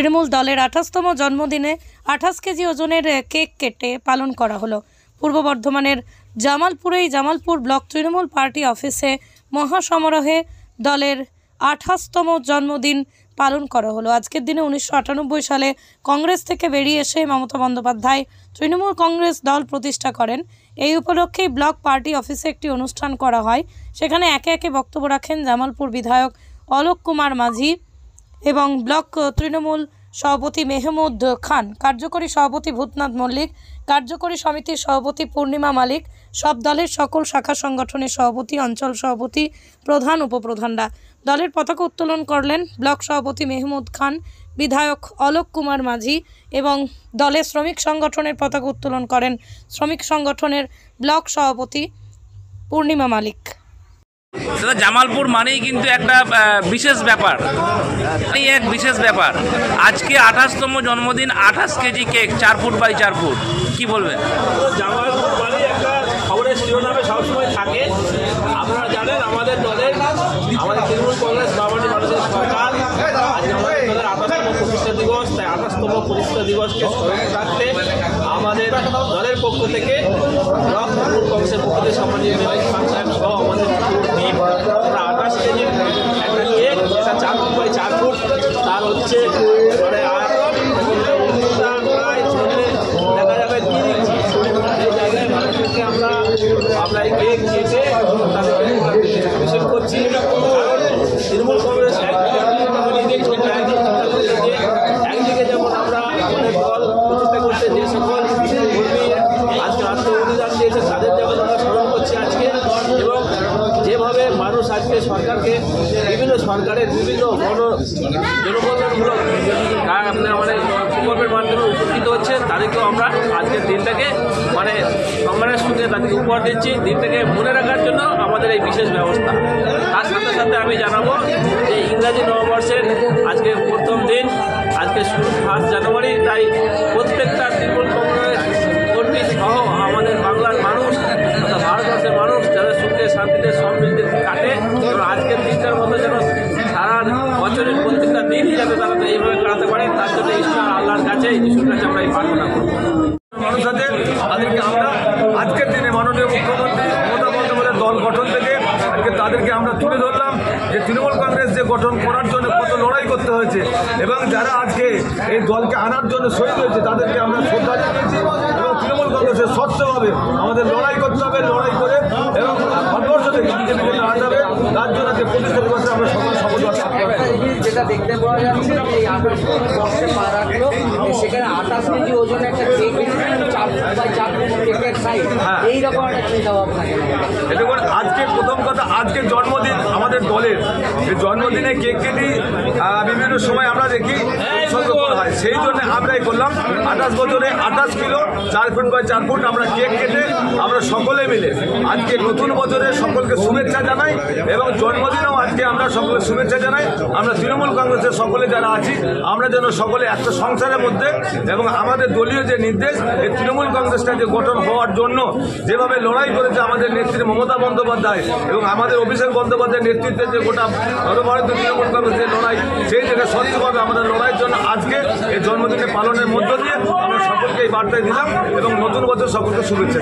তৃণমূল দলের 28তম জন্মদিনে 28 কেজি ওজনের কেক কেটে পালন করা হলো। পূর্ব বর্ধমানের জামালপুর ব্লক তৃণমূল পার্টি অফিসে মহাসমারোহে দলের 28তম জন্মদিন পালন করা হলো। আজকের দিনে 1998 সালে কংগ্রেস থেকে বেরিয়ে এসে মমতা বন্দ্যোপাধ্যায় তৃণমূল কংগ্রেস দল প্রতিষ্ঠা করেন। এই উপলক্ষেই ব্লক পার্টি অফিসে একটি অনুষ্ঠান করা হয়। সেখানে একে একে বক্তব্য রাখেন জামালপুর বিধায়ক অলোক কুমার মাঝি এবং ব্লক তৃণমূল সভাপতি মেহমুদ খান, কার্যকরী সভাপতি ভূতনাথ মল্লিক, কার্যকরী সমিতির সভাপতি পূর্ণিমা মালিক, সব দলের সকল শাখা সংগঠনের সভাপতি, অঞ্চল সভাপতি, প্রধান উপপ্রধানরা। দলের পতাকা উত্তোলন করলেন ব্লক সভাপতি মেহমুদ খান, বিধায়ক অলোক কুমার মাঝি এবং দলের শ্রমিক সংগঠনের পতাকা উত্তোলন করেন শ্রমিক সংগঠনের ব্লক সভাপতি পূর্ণিমা মালিক। জামালপুর মানেই কিন্তু একটা বিশেষ ব্যাপার, এক বিশেষ ব্যাপার। আজকে 28তম জন্মদিন, 28 KG cake, 4 foot by 4 foot. কি বলবেন? জামালপুর মানেই একটা খবরের শিরোনামে সবসময় থাকে। আপনারা জানেন আমাদের দলের তৃণমূল কংগ্রেস বামপন্থী মানুষের সরকার আজকে আমাদের দলের 28তম প্রতিষ্ঠা দিবস। তাই 28তম প্রতিষ্ঠা দিবসকে স্মরণে রাখতে আমাদের দলের পক্ষ থেকে ব্লক তৃণমূল কংগ্রেসের পক্ষ থেকে সম্মানীয় মেয়র খান সাহেব সহ আমাদের টিম আমরা 28 কেজি একটা কেক, এটা 4 ফুট বাই 4 ফুট, তার হচ্ছে মানে প্রায় দেখা যাবে 3 ইঞ্চি। এই জায়গায় মানুষকে আমরা এই কেক কেটে তাদেরকে অভিষেক করছি। কারণ তৃণমূল কংগ্রেস একদিকে যেমন আমরা আমাদের দল প্রতিষ্ঠা করতে যে সকল কর্মী আজকে আত্মবলিদান দিয়েছে তাদের যেমন আমরা স্মরণ করছি আজকে, এবং যেভাবে মানুষ আজকে সরকারকে বিভিন্ন সরকারের বিভিন্ন জনকল্যাণমূলক মানে প্রকল্পের মাধ্যমে উপকৃত হচ্ছে, তাদেরকেও আমরা আজকের দিনটাকে মানে সম্মানের সঙ্গে তাদেরকে উপহার দিচ্ছি। দিনটাকে মনে রাখার জন্য আমাদের এই বিশেষ ব্যবস্থা। তার সাথে সাথে আমি জানাবো যে ইংরাজি নববর্ষের আজকে প্রথম দিন, আজকে 1 জানুয়ারি। তাই প্রত্যেকটা তৃণমূল কংগ্রেস কর্মী সহ আমাদের বাংলার মানুষ তথা ভারতবর্ষের মানুষ যারা সুখে শান্তিতে সমৃদ্ধি কাটে, এবং আজকের দিনটার মতো যেন সারা বছরের প্রত্যেকটা দিনই যাতে তারা এইভাবে কাটাতে পারে, তার জন্য ঈশ্বর আল্লাহর কাছে যিশুর কাছে আমরা এই প্রার্থনা করব। মানুষদের তাদেরকে আমরা আজকের দিনে মাননীয় মুখ্যমন্ত্রী মমতা বন্দ্যোপাধ্যায়ের দল গঠন থেকে আজকে তাদেরকে আমরা তুলে ধরলাম যে তৃণমূল কংগ্রেস যে গঠন করার জন্য কত লড়াই করতে হয়েছে, এবং যারা আজকে এই দলকে আনার জন্য শহীদ হয়েছে তাদেরকে আমরা শ্রদ্ধা জানিয়েছি। এবং তৃণমূল কংগ্রেসের স্বচ্ছভাবে আমাদের লড়াই করতে হবে, লড়াই করে এবং ভারতবর্ষ থেকে বিজেপিকে আনা যাবে, তার জন্য যে প্রতিষ্ঠা দিবসে আমরা সকল শপথ যেটা দেখতে পাওয়া যাচ্ছে এই 28 বর্ষে পা রাখলো, সেখানে 28 কেজি ওজনে একটা কেক, 4 ফুট বাই 4 ফুট কেকের সাইজ, এইরকম একটা চিন্তা ভাবনা। দেখুন, আজকে প্রথম কথা, আজকের জন্মদিন আমাদের দলের, এই জন্মদিনে কেক কেটে বিভিন্ন সময় আমরা দেখি উৎসর্গ করা হয়, সেই জন্য আমরাই করলাম 28 বছরে 28 কিলো 4 ফুট বাই 4 ফুট আমরা কেক কেটে আমরা সকলে মিলে আজকে নতুন বছরে সকলকে শুভেচ্ছা জানাই, এবং জন্মদিনেও আজকে আমরা সকলে শুভেচ্ছা জানাই। আমরা তৃণমূল কংগ্রেসের সকলে যারা আছি আমরা যেন সকলে একটা সংসারের মধ্যে, এবং আমাদের দলীয় যে নির্দেশ এই তৃণমূল কংগ্রেসটা যে গঠন হওয়ার জন্য যেভাবে লড়াই করেছে আমাদের নেত্রী মমতা বন্দ্যোপাধ্যায় এবং আমাদের অভিষেক বন্দ্যোপাধ্যায়ের নেতৃত্বে যে গোটা সর্বভারতীয় তৃণমূল কংগ্রেসের লড়াই, সেই জায়গায় স্বচ্ছভাবে আমাদের লড়াইয়ের জন্য আজকে এই জন্মদিনে পালনের মধ্য দিয়ে আমরা সকলকে এই বার্তায় দিলাম এবং নতুন বছর সকলকে শুভেচ্ছা।